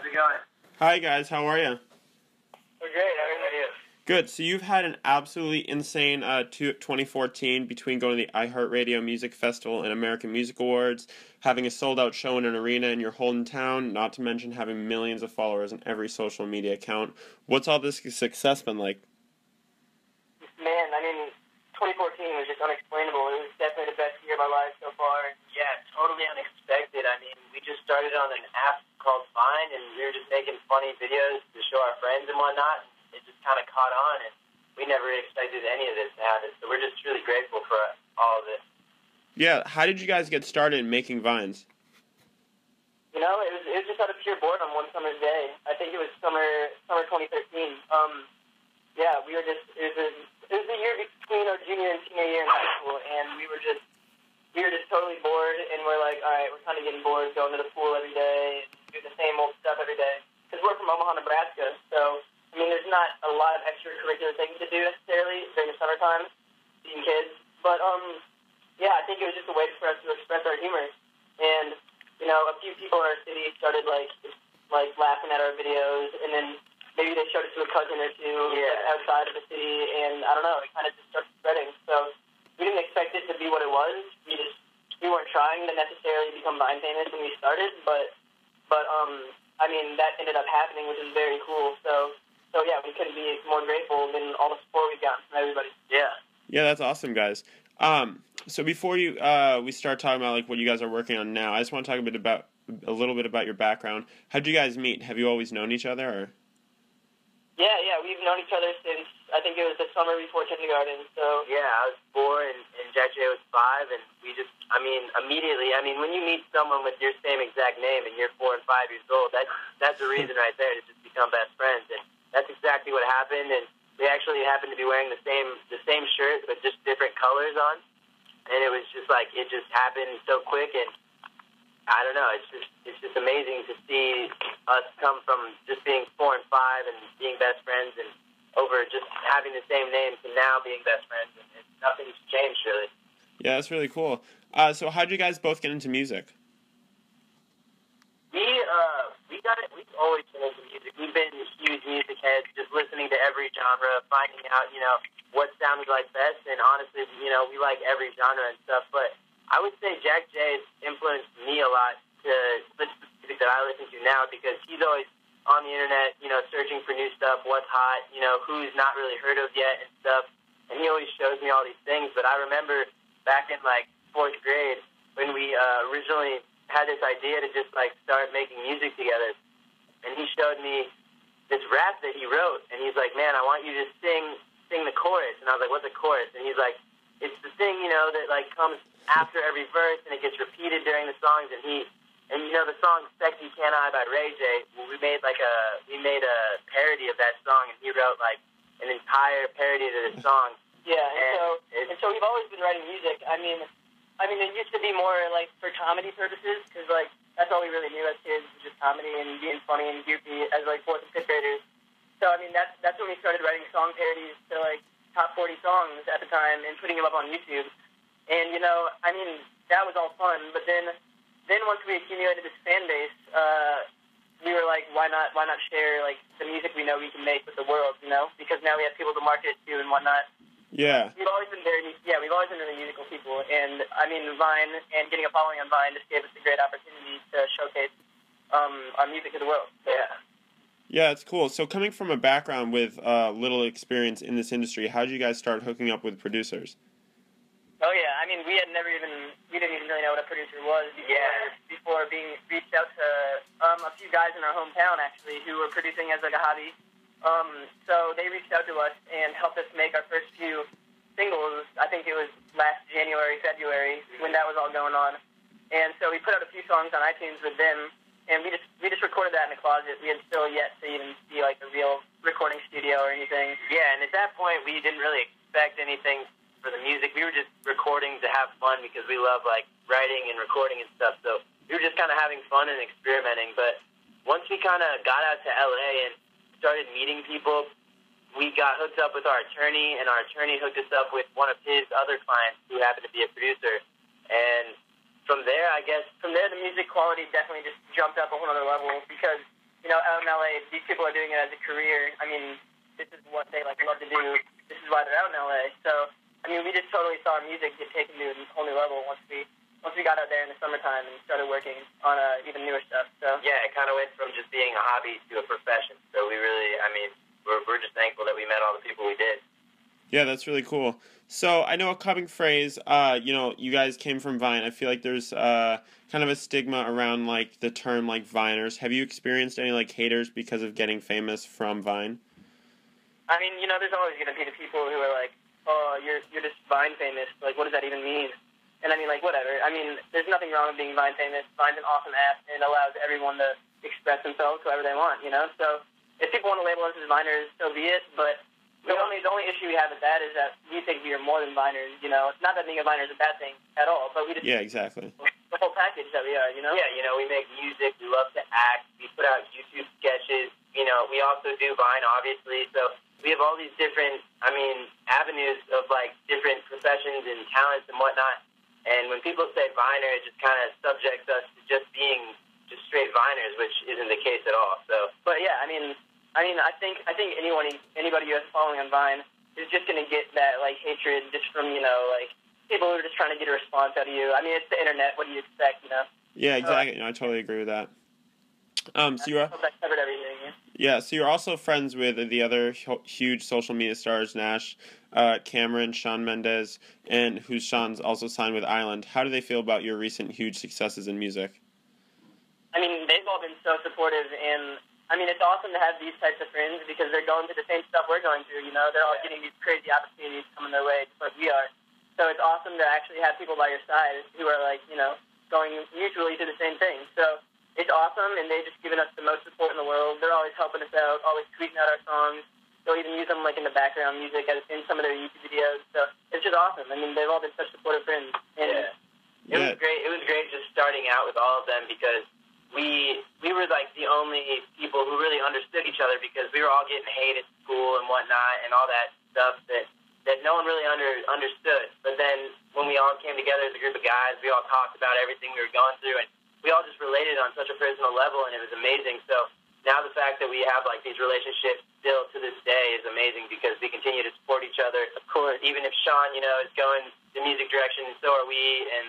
it going? Hi guys, how are you? We're great. How are you? Good. So you've had an absolutely insane 2014 between going to the iHeartRadio Music Festival and American Music Awards, having a sold-out show in an arena in your hometown, not to mention having millions of followers on every social media account. What's all this success been like? Man, 2014 was just unexplainable. It was definitely the best year of my life so far. Yeah, totally unexpected. We just started on an app called Vine, and we were just making funny videos to show our friends and whatnot. It just kind of caught on, and we never expected any of this to happen. So we're just truly grateful for all of this. Yeah, how did you guys get started making Vines? You know, it was just out of pure boredom one summer's day. I think it was summer 2013. Yeah, we were just it was the year between our junior and senior year in high school, and we were just totally bored, and we're like, all right, we're kind of getting bored going to the pool every day, doing the same old stuff every day. Because we're from Omaha, Nebraska, so there's not a lot of extracurricular things to do necessarily during the summertime, being kids. But yeah, I think it was just a way for us to express our humor. And a few people in our city started like laughing at our videos, and then maybe they showed it to a cousin or two outside of the city, and I don't know, it kind of just started spreading. So we didn't expect it to be what it was. We weren't trying to necessarily become Vine famous when we started, but that ended up happening, which is very cool. So yeah, we couldn't be more grateful than all the support we've gotten from everybody. Yeah. Yeah, that's awesome, guys. So before we start talking about like what you guys are working on now, I just want to talk a little bit about your background. How'd you guys meet? Have you always known each other, or? Yeah, we've known each other since, I think it was the summer before kindergarten, so. Yeah, I was 4 and Jack J was 5, and we just, immediately, when you meet someone with your same exact name and you're 4 and 5 years old, that's a reason right there to just become best friends, and that's exactly what happened, and we actually happened to be wearing the same shirt, but just different colors on, and it was just like, it just happened so quick, and I don't know, it's just amazing to see us come from just being 4 and 5 and being best friends and over just having the same name to now being best friends, and nothing's changed really. Yeah, that's really cool. So how'd you guys both get into music? We've always been into music. We've been huge music heads, just listening to every genre, finding out, what sounded like best, and honestly, we like every genre and stuff, but I would say Jack J has influenced me a lot to listen to music that I listen to now, because he's always on the internet, searching for new stuff, what's hot, who's not really heard of yet and stuff, and he always shows me all these things. But I remember back in 4th grade when we originally had this idea to just start making music together, and he showed me this rap that he wrote, and he's like, man, I want you to sing the chorus, and I was like, what's a chorus? And he's like, it's the thing, that comes after every verse, and it gets repeated during the songs, and the song "Sexy Can I" by Ray J. We made a parody of that song, and he wrote an entire parody to the song. Yeah, and so we've always been writing music. It used to be more for comedy purposes, because that's all we really knew as kids, was just comedy and being funny and goofy as 4th and 5th graders. So that's when we started writing song parodies to top 40 songs at the time and putting them up on YouTube. And that was all fun. But then once we accumulated this fan base, we were like, why not share the music we know we can make with the world, because now we have people to market it to and whatnot. Yeah. We've always been really musical people, and Vine and getting a following on Vine just gave us a great opportunity to showcase our music to the world. So, yeah. Yeah, it's cool. So coming from a background with little experience in this industry, how did you guys start hooking up with producers? Oh yeah, we didn't even really know what a producer was before being reached out to a few guys in our hometown actually who were producing as a hobby. So they reached out to us and helped us make our first few singles. I think it was last January, February when that was all going on. And so we put out a few songs on iTunes with them, and we just recorded that in the closet. We had still yet to even see a real recording studio or anything. Yeah, and at that point we didn't really expect anything for the music. We were just recording to have fun because we love writing and recording and stuff. So we were just kind of having fun and experimenting. But once we kind of got out to LA and started meeting people, we got hooked up with our attorney, and our attorney hooked us up with one of his other clients who happened to be a producer. And from there, the music quality definitely just jumped up a whole other level because, out in LA, these people are doing it as a career. I mean, this is what they like love to do. This is why they're out in LA. So, I mean, we just totally saw music get taken to a whole new level once we got out there in the summertime and started working on even newer stuff. So yeah, it kind of went from just being a hobby to a profession. So we really, I mean, we're just thankful that we met all the people we did. Yeah, that's really cool. So I know a coming phrase, you guys came from Vine. I feel like there's kind of a stigma around like the term like Viners. Have you experienced any like haters because of getting famous from Vine? I mean, there's always going to be the people who are like, oh, you're just Vine famous. Like, what does that even mean? And I mean, like, whatever. I mean, there's nothing wrong with being Vine famous. Vine's an awesome app, and it allows everyone to express themselves however they want, So if people want to label us as Viners, so be it. But the only issue we have with that is that we think we are more than Viners, It's not that being a Viner is a bad thing at all, but we just... Yeah, exactly. The whole package that we are, Yeah, we make music, we love to act, we put out YouTube sketches, we also do Vine, obviously, so we have all these different, avenues of, like, different professions and talents and whatnot, and when people say Viner, it just kind of subjects us to just being just straight Viners, which isn't the case at all, so... But, yeah, I think anybody who has a following on Vine is just going to get that, like, hatred just from, like, people who are just trying to get a response out of you. I mean, it's the internet. What do you expect, Yeah, exactly. I totally agree with that. So you're... I hope that covered everything, Yeah, so you're also friends with the other huge social media stars, Nash, Cameron, Shawn Mendes, and Sean's also signed with Island. How do they feel about your recent huge successes in music? I mean, they've all been so supportive, and I mean, it's awesome to have these types of friends because they're going through the same stuff we're going through, They're all getting these crazy opportunities coming their way, just like we are. So it's awesome to actually have people by your side who are, like, going mutually through the same thing. So it's awesome, and they've just given us the most support in the world. They're always helping us out, always tweeting out our songs. They'll even use them, like, in the background music in some of their YouTube videos. So it's just awesome. I mean, they've all been such supportive friends. And It was great. It was great just starting out with all of them because we were like the only people who really understood each other because we were all getting hate at school and whatnot and all that stuff that no one really understood. But then when we all came together as a group of guys, we all talked about everything we were going through, and we all just related on such a personal level, and it was amazing. So now the fact that we have like these relationships still to this day is amazing because we continue to support each other. Of course, even if Sean, is going the music direction, so are we, and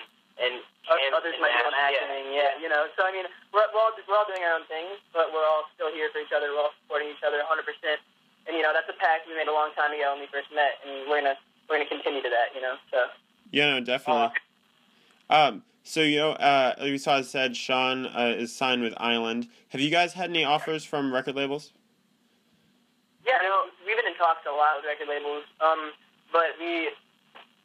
others might be on acting, So, I mean, we're all doing our own things, but we're all still here for each other. We're all supporting each other 100%. And, that's a pact we made a long time ago when we first met, and we're gonna continue to that, So. Yeah, no, definitely. So, like we saw, said Sean is signed with Island. Have you guys had any offers from record labels? Yeah, we've been in talks a lot with record labels, but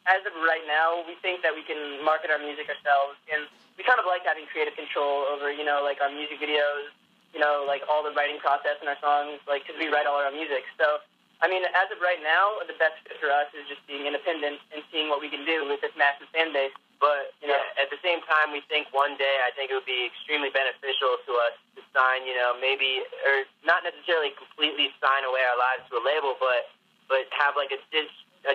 as of right now, we think that we can market our music ourselves, and we kind of like having creative control over, like our music videos, like all the writing process in our songs, like, because we write all our own music. So, I mean, as of right now, the best fit for us is just being independent and seeing what we can do with this massive fan base. But, at the same time, we think one day, I think it would be extremely beneficial to us to sign, maybe, or not necessarily completely sign away our lives to a label, but have like a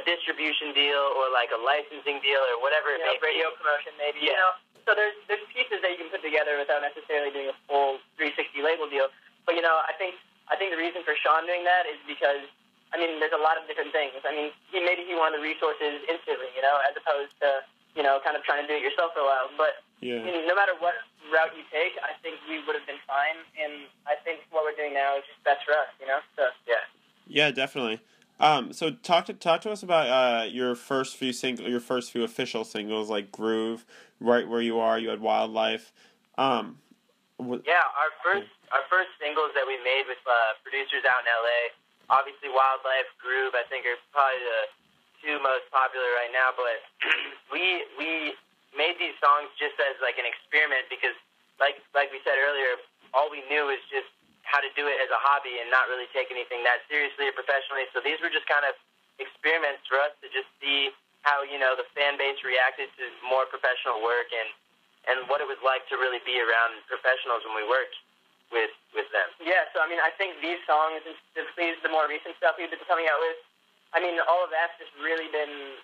distribution deal or like a licensing deal or whatever it may be. Radio promotion maybe. Yeah. So there's pieces that you can put together without necessarily doing a full 360 label deal. But I think the reason for Sean doing that is because there's a lot of different things. Maybe he wanted the resources instantly, as opposed to kind of trying to do it yourself for a while. But no matter what route you take, I think we would have been fine. And I think what we're doing now is just best for us, So yeah. Yeah, definitely. So talk to us about your first few official singles like Groove, Right Where You Are. You had Wildlife. Our first singles that we made with producers out in LA, obviously Wildlife, Groove, I think are probably the two most popular right now. But we made these songs just as like an experiment because, like we said earlier, all we knew is just how to do it as a hobby and not really take anything that seriously or professionally. So these were just kind of experiments for us to just see how, the fan base reacted to more professional work and what it was like to really be around professionals when we worked with them. Yeah, so I think these songs, and specifically the more recent stuff we've been coming out with, all of that's just really been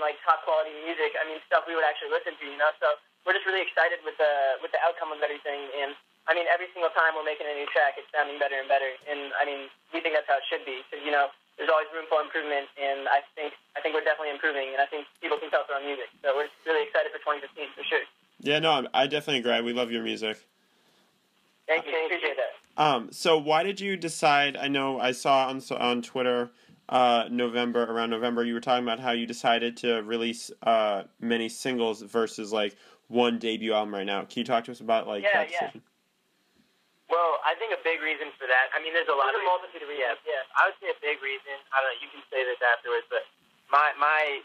like top quality music. Stuff we would actually listen to, So we're just really excited with the outcome of everything, and I mean, every single time we're making a new track, it's sounding better and better. And, I mean, we think that's how it should be because, you know, there's always room for improvement, and I think we're definitely improving, and I think people can tell through our music. So we're really excited for 2015 for sure. Yeah, no, I definitely agree. We love your music. Thank you. Appreciate that. So why did you decide? I know I saw on Twitter, around November, you were talking about how you decided to release many singles versus like one debut album right now. Can you talk to us about that decision? Well, I think a big reason for that. I mean, there's a multitude of reasons. Yeah, I would say a big reason. I don't know. You can say this afterwards, but my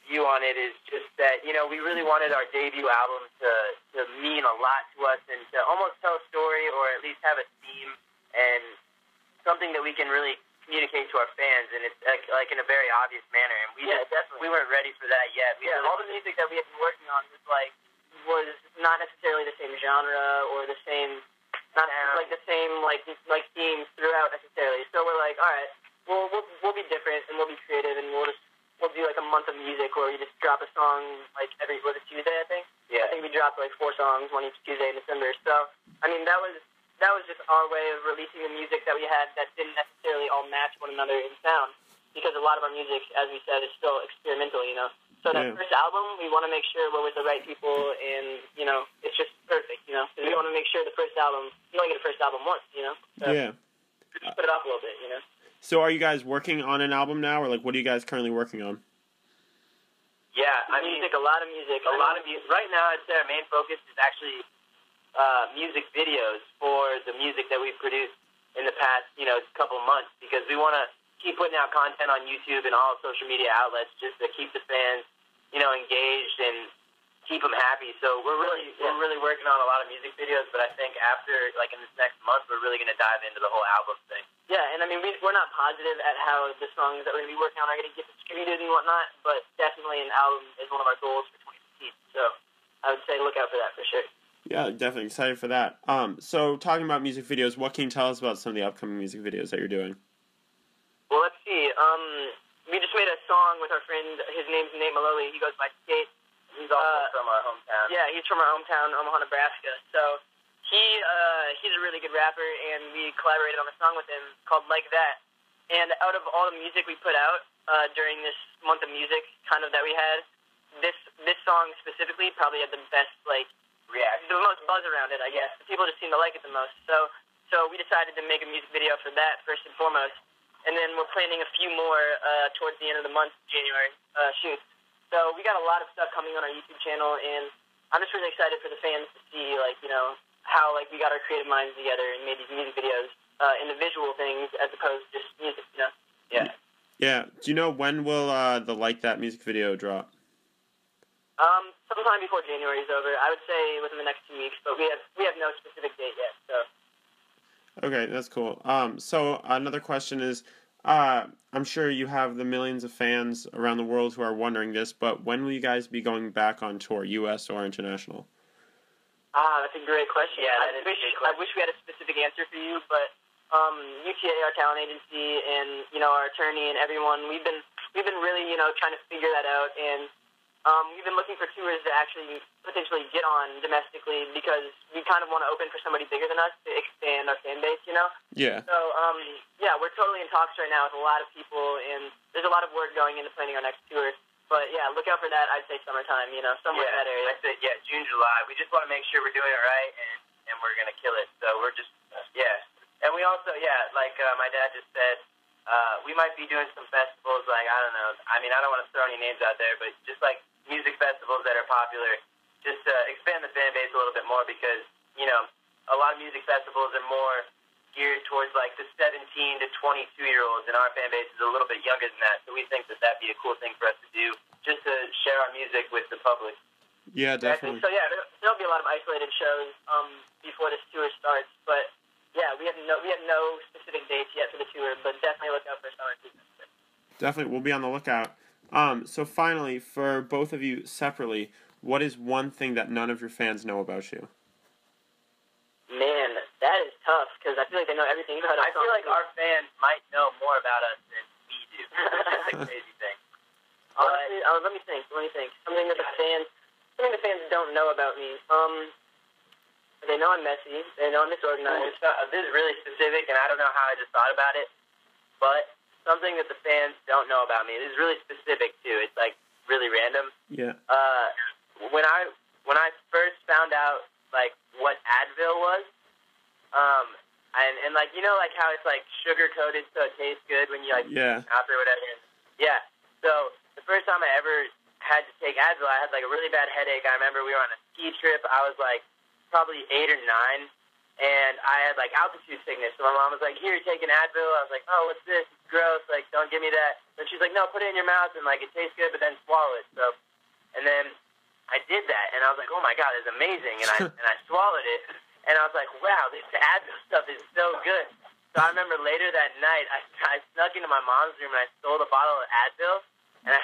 view on it is just that, you know, we really wanted our debut album to mean a lot to us and to almost tell a story or at least have a theme and something that we can really communicate to our fans, and it's like in a very obvious manner. And we weren't ready for that yet. All the music that we had been working on was not necessarily the same genre or the same, not like the same like themes throughout necessarily. So we're like, all right, we'll be different and we'll be creative and we'll do like a month of music where we just drop a song like every Tuesday, I think. Yeah. I think we dropped like 4 songs, one each Tuesday in December. So I mean that was just our way of releasing the music that we had that didn't necessarily all match one another in sound, because a lot of our music, as we said, is still experimental, you know. So that first album, we want to make sure we're with the right people, and you know, it's just perfect, you know. We want to make sure the first album, you only get a first album once, you know. So just put it off a little bit, you know. So are you guys working on an album now, or like what are you guys currently working on? Yeah, I mean, a lot of music. Right now, I'd say our main focus is actually music videos for the music that we've produced in the past, you know, couple months, because we want to keep putting out content on YouTube and all social media outlets just to keep the fans, you know, engaged and keep them happy. So we're really working on a lot of music videos, but I think after, like in this next month, we're really going to dive into the whole album thing. Yeah, and I mean, we're not positive at how the songs that we're going to be working on are going to get distributed and whatnot, but definitely an album is one of our goals for 2015. So I would say look out for that for sure. Yeah, definitely excited for that. So talking about music videos, what can you tell us about some of the upcoming music videos that you're doing? Well, let's see. We just made a song with our friend. His name's Nate Maloli. He goes by Skate. He's also from our hometown. Yeah, he's from our hometown, Omaha, Nebraska. So he's a really good rapper, and we collaborated on a song with him called Like That. And out of all the music we put out during this month of music kind of that we had, this song specifically probably had the best reaction, the most buzz around it, I guess. People just seem to like it the most. So we decided to make a music video for that first and foremost, and then we're planning a few more towards the end of the month, January shoots. So we got a lot of stuff coming on our YouTube channel, and I'm just really excited for the fans to see, how we got our creative minds together and made these music videos into visual things as opposed to just music, you know? Yeah. Yeah. Do you know when will the Like That music video drop? Sometime before January is over. I would say within the next 2 weeks, but we have no specific date yet. So. Okay, that's cool. So another question is, I'm sure you have the millions of fans around the world who are wondering this, but when will you guys be going back on tour, U.S. or international? That's a great question. Yeah, I wish we had a specific answer for you, but UTA, our talent agency, and our attorney and everyone, we've been really trying to figure that out, and we've been looking for tours to actually potentially get on domestically because we kind of want to open for somebody bigger than us to expand our fan base, Yeah. So, we're totally in talks right now with a lot of people, and there's a lot of work going into planning our next tour. But, yeah, look out for that. I'd say summertime, somewhere in that area. I'd say, June, July. We just want to make sure we're doing it right, and we're going to kill it. So we're just, And we also, like my dad just said, we might be doing some festivals, I don't know. I mean, I don't want to throw any names out there, but just music festivals that are popular, just to expand the fan base a little bit more, because a lot of music festivals are more geared towards the 17 to 22-year-olds, and our fan base is a little bit younger than that. So we think that that'd be a cool thing for us to do, just to share our music with the public. Yeah, definitely. So there'll be a lot of isolated shows before this tour starts, but we have no specific dates yet for the tour, but definitely look out for summer season. Definitely, we'll be on the lookout. So finally, for both of you separately, what is one thing that none of your fans know about you? Man, that is tough, because I feel like they know everything about us. I feel like our fans might know more about us than we do, which is a crazy thing. Honestly, let me think. Something that the fans don't know about me. They know I'm messy and unorganized. This is really specific, and I don't know how I just thought about it, but something that the fans don't know about me. This is really specific too. It's like really random. Yeah. When I first found out like what Advil was, and like like how it's like sugar coated so it tastes good when you like mouth or whatever. Yeah. So the first time I ever had to take Advil, I had like a really bad headache. I remember we were on a ski trip. I was like probably 8 or 9. And I had, like, altitude sickness. So my mom was like, here, take an Advil. I was like, oh, what's this? It's gross. Like, don't give me that. And she's like, no, put it in your mouth, and, like, it tastes good, but then swallow it. So, and then I did that, and I was like, oh, my God, it's amazing. And I swallowed it, and I was like, wow, this Advil stuff is so good. So I remember later that night, I snuck into my mom's room, and I stole a bottle of Advil, and I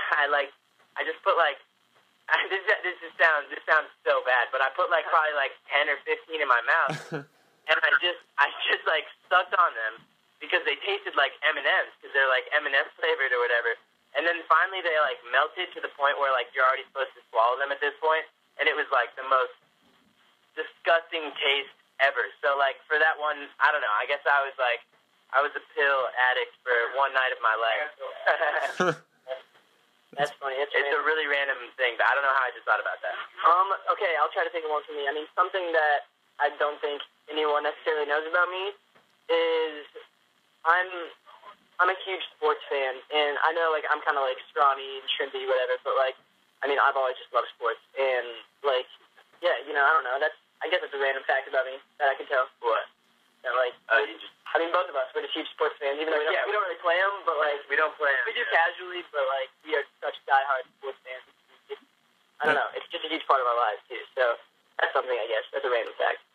just put, like, this sounds so bad, but I put, like, probably, like, 10 or 15 in my mouth. And I just like sucked on them because they tasted like M&Ms because they're like M&M flavored or whatever. And then finally they like melted to the point where like you're already supposed to swallow them at this point, and it was like the most disgusting taste ever. So like for that one, I don't know. I guess I was a pill addict for one night of my life. That's funny. It's a really random thing, but I don't know how I just thought about that. Okay, I'll try to think of one for me. I mean, something that I don't think anyone necessarily knows about me is I'm a huge sports fan, and I know like I'm kind of like scrawny and shrimpy, whatever, but like I mean I've always just loved sports, and like I don't know. I guess that's a random fact about me that I can tell. What? That like I mean both of us we're just huge sports fans, even though we don't really play them, but like we don't play them. We do casually, but like we are such diehard sports fans. I don't know. It's just a huge part of our lives too. So that's something I guess. That's a random fact.